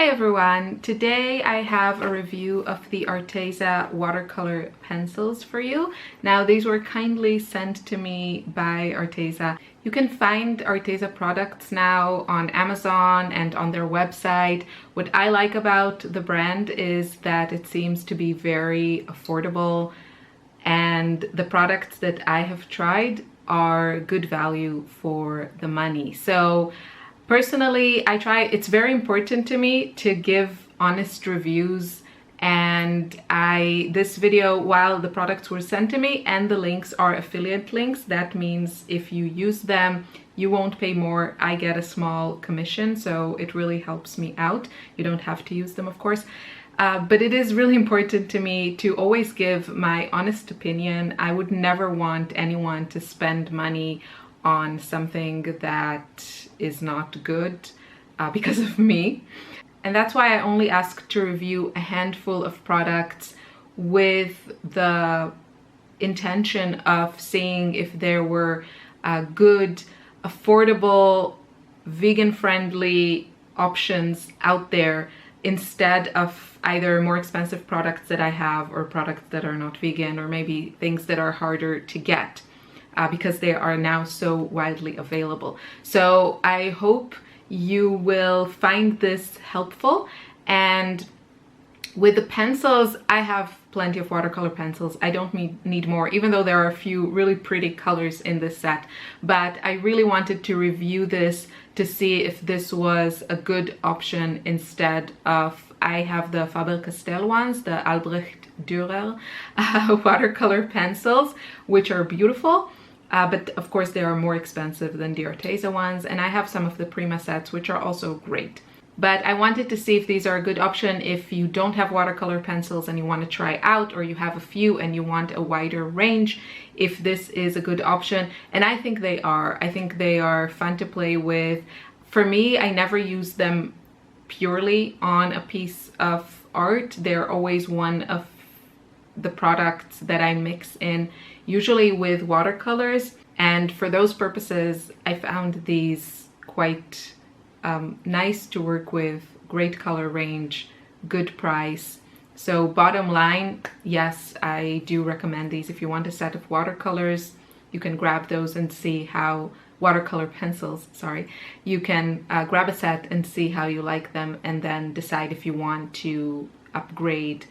Hey everyone, today I have a review of the Arteza watercolor pencils for you. Now these were kindly sent to me by Arteza. You can find Arteza products now on Amazon and on their website. What I like about the brand is that it seems to be very affordable, and the products that I have tried are good value for the money. So personally, it's very important to me to give honest reviews, and this video, while the products were sent to me and the links are affiliate links, that means if you use them, you won't pay more. I get a small commission, so it really helps me out. You don't have to use them, of course. But it is really important to me to always give my honest opinion. I would never want anyone to spend money on something that is not good because of me. And that's why I only ask to review a handful of products with the intention of seeing if there were good, affordable, vegan-friendly options out there instead of either more expensive products that I have or products that are not vegan, or maybe things that are harder to get. Because they are now so widely available. So I hope you will find this helpful. And with the pencils, I have plenty of watercolor pencils. I don't need more, even though there are a few really pretty colors in this set. But I really wanted to review this to see if this was a good option instead of, I have the Faber Castell ones, the Albrech Dürer watercolor pencils, which are beautiful. But of course they are more expensive than the Arteza ones, and I have some of the Prima sets, which are also great. But I wanted to see if these are a good option if you don't have watercolor pencils and you want to try out, or you have a few and you want a wider range, if this is a good option. And I think they are. I think they are fun to play with. For me, I never use them purely on a piece of art. They're always one of the products that I mix in, usually with watercolors, and for those purposes I found these quite nice to work with. Great color range, good price. So bottom line, yes, I do recommend these. If you want a set of watercolors, you can grab those and see how watercolor pencils, sorry, you can grab a set and see how you like them, and then decide if you want to upgrade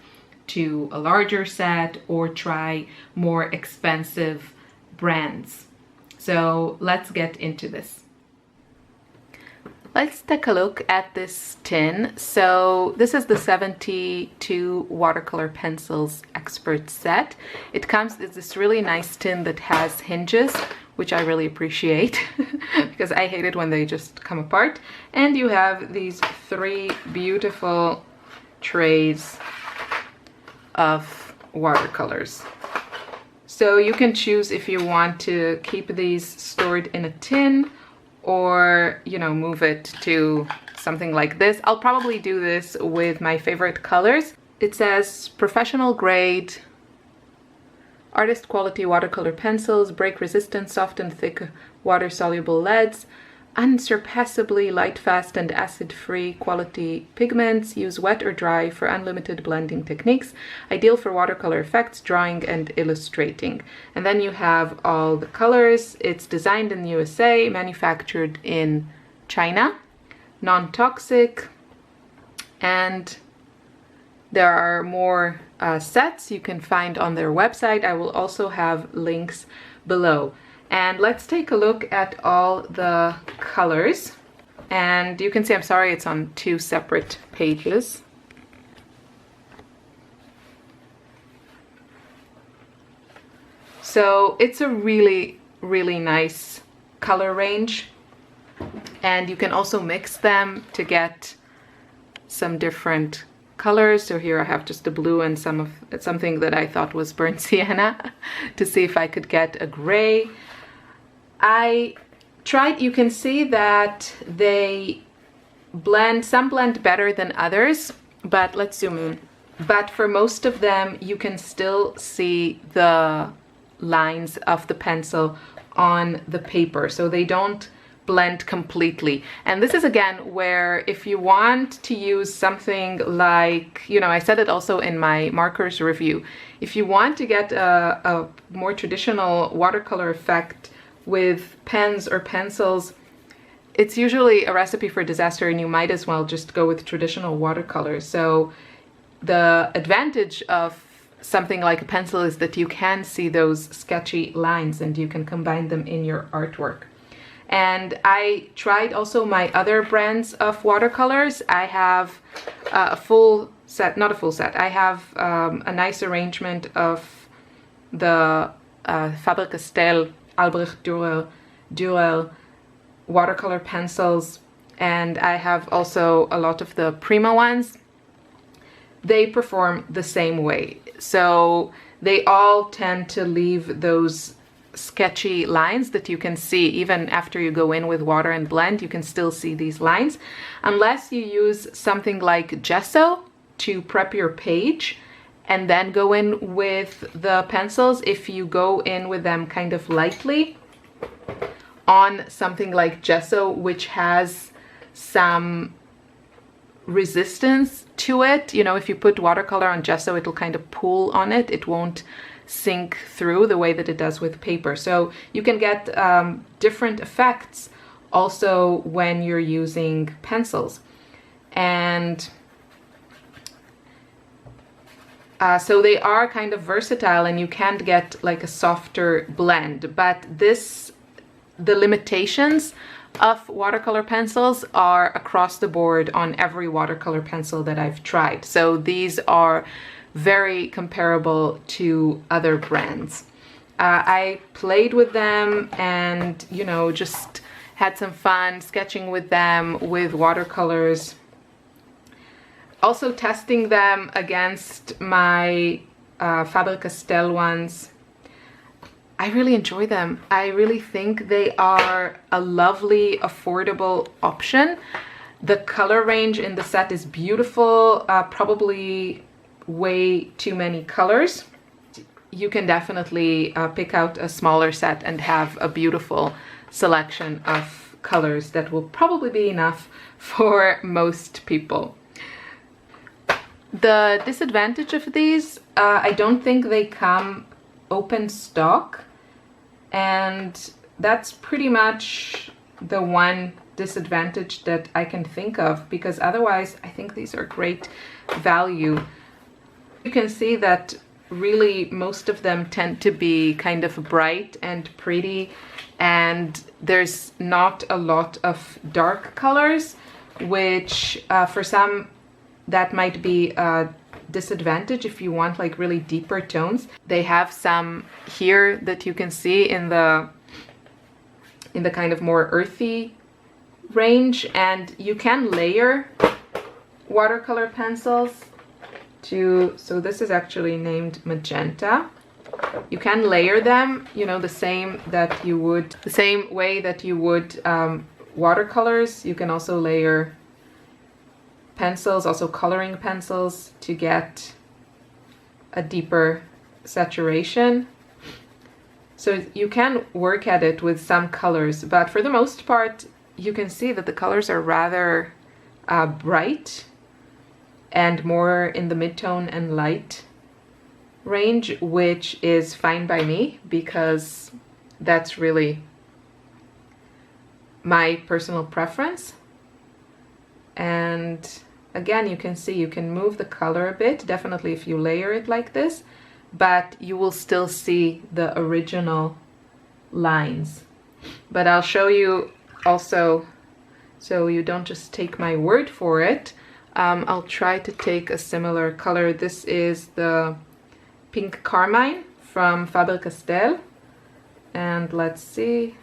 to a larger set or try more expensive brands. So let's get into this. Let's take a look at this tin. So this is the 72 watercolor pencils expert set. It comes with this really nice tin that has hinges, which I really appreciate because I hate it when they just come apart. And you have these 3 beautiful trays of watercolors. So you can choose if you want to keep these stored in a tin, or, you know, move it to something like this. I'll probably do this with my favorite colors. It says professional grade, artist quality watercolor pencils, break resistant, soft and thick water soluble leads, unsurpassably light, fast and acid-free quality pigments, use wet or dry for unlimited blending techniques, ideal for watercolor effects, drawing and illustrating. And then you have all the colors. It's designed in the USA, manufactured in China, non-toxic, and there are more sets you can find on their website. I will also have links below. And let's take a look at all the colors. And you can see, I'm sorry, it's on 2 separate pages. So it's a really, really nice color range. And you can also mix them to get some different colors. So here I have just the blue and something that I thought was burnt sienna to see if I could get a gray. I tried, you can see that they blend, some blend better than others, but let's zoom in. But for most of them, you can still see the lines of the pencil on the paper. So they don't blend completely. And this is again where if you want to use something like, you know, I said it also in my markers review, if you want to get a more traditional watercolor effect with pens or pencils, it's usually a recipe for disaster, and you might as well just go with traditional watercolors. So the advantage of something like a pencil is that you can see those sketchy lines and you can combine them in your artwork. And I tried also my other brands of watercolors. I have a full set, not a full set, I have a nice arrangement of the Faber Castell Albrech Dürer watercolor pencils, and I have also a lot of the Prima ones. They perform the same way. So they all tend to leave those sketchy lines that you can see even after you go in with water and blend. You can still see these lines unless you use something like gesso to prep your page and then go in with the pencils. If you go in with them kind of lightly on something like gesso, which has some resistance to it, you know, if you put watercolor on gesso, it'll kind of pull on it. It won't sink through the way that it does with paper. So you can get different effects also when you're using pencils. And so they are kind of versatile, and you can get like a softer blend. But the limitations of watercolor pencils are across the board on every watercolor pencil that I've tried. So these are very comparable to other brands. I played with them and, you know, just had some fun sketching with them with watercolors. Also testing them against my Faber Castell ones. I really enjoy them. I really think they are a lovely, affordable option. The color range in the set is beautiful, probably way too many colors. You can definitely pick out a smaller set and have a beautiful selection of colors that will probably be enough for most people. The disadvantage of these, I don't think they come open stock. And that's pretty much the one disadvantage that I can think of, because otherwise I think these are great value. You can see that really most of them tend to be kind of bright and pretty, and there's not a lot of dark colors, which for some that might be a disadvantage if you want like really deeper tones. They have some here that you can see in the kind of more earthy range, and you can layer watercolor pencils to, so this is actually named magenta. You can layer them, you know, the same way that you would watercolors. You can also layer pencils, also coloring pencils, to get a deeper saturation. So you can work at it with some colors, but for the most part you can see that the colors are rather bright and more in the mid-tone and light range, which is fine by me because that's really my personal preference. And again, you can see you can move the color a bit, definitely if you layer it like this, but you will still see the original lines. But I'll show you also, so you don't just take my word for it. I'll try to take a similar color. This is the pink carmine from Faber Castell, and let's see.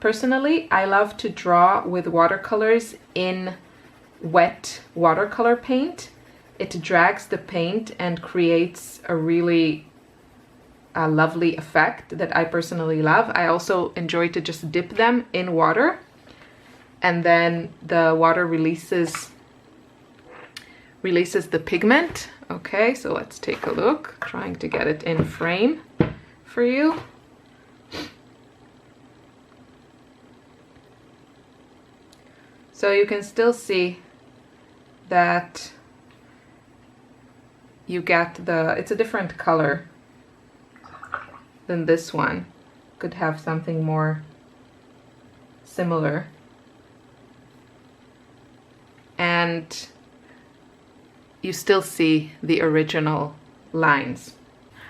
Personally, I love to draw with watercolors in wet watercolor paint. It drags the paint and creates a really lovely effect that I personally love. I also enjoy to just dip them in water, and then the water releases releases the pigment. Okay, so let's take a look, trying to get it in frame for you. So you can still see that you get it's a different color than this one. Could have something more similar. And you still see the original lines.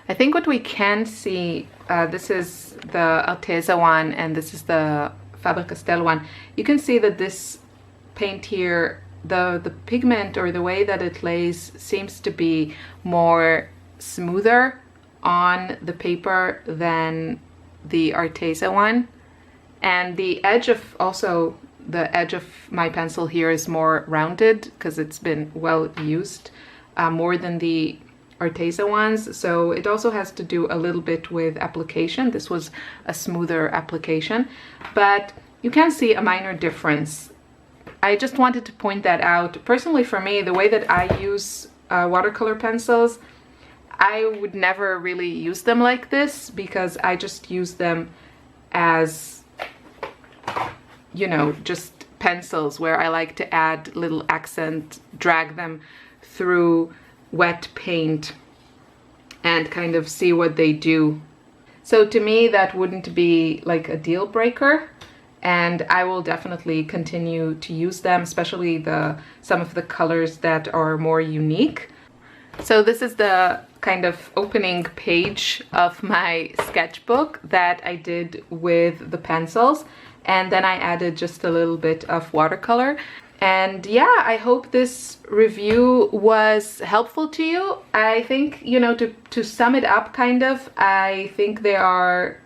I think what we can see, this is the Arteza one and this is the Faber Castell one. You can see that this paint here, the pigment or the way that it lays seems to be more smoother on the paper than the Arteza one. And the edge of my pencil here is more rounded because it's been well used more than the Arteza ones. So it also has to do a little bit with application. This was a smoother application, but you can see a minor difference. I just wanted to point that out. Personally, for me, the way that I use watercolor pencils, I would never really use them like this because I just use them as, you know, just pencils where I like to add little accent, drag them through wet paint and kind of see what they do. So to me, that wouldn't be like a deal breaker. And I will definitely continue to use them, especially some of the colors that are more unique. So this is the kind of opening page of my sketchbook that I did with the pencils. And then I added just a little bit of watercolor. And yeah, I hope this review was helpful to you. I think, you know, to sum it up kind of, I think they are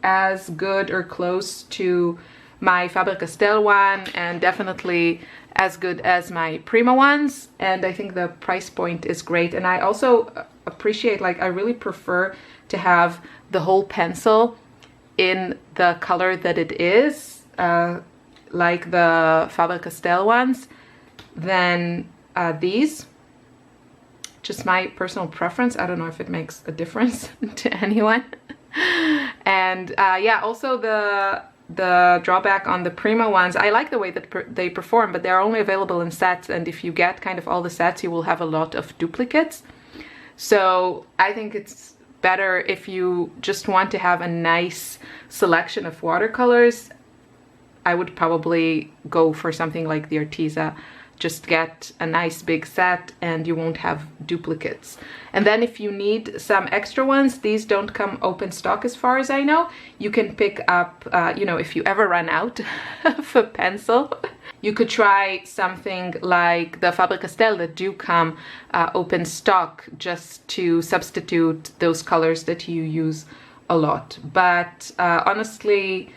as good or close to my Faber Castell one and definitely as good as my Prima ones. And I think the price point is great. And I also appreciate, like, I really prefer to have the whole pencil in the color that it is, like the Faber Castell ones, than these. Just my personal preference. I don't know if it makes a difference to anyone. And yeah, also the drawback on the Prima ones, I like the way that they perform, but they're only available in sets, and if you get kind of all the sets, you will have a lot of duplicates. So I think it's better if you just want to have a nice selection of watercolors. I would probably go for something like the Arteza. Just get a nice big set and you won't have duplicates. And then if you need some extra ones, these don't come open stock as far as I know. You can pick up, you know, if you ever run out of a pencil, you could try something like the Faber Castell that do come open stock, just to substitute those colors that you use a lot. But honestly,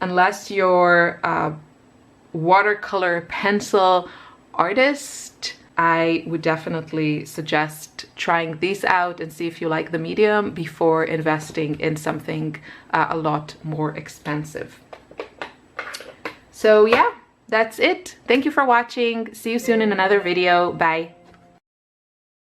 unless you're a watercolor pencil artist, I would definitely suggest trying these out and see if you like the medium before investing in something a lot more expensive. So yeah, that's it. Thank you for watching. See you soon in another video. Bye.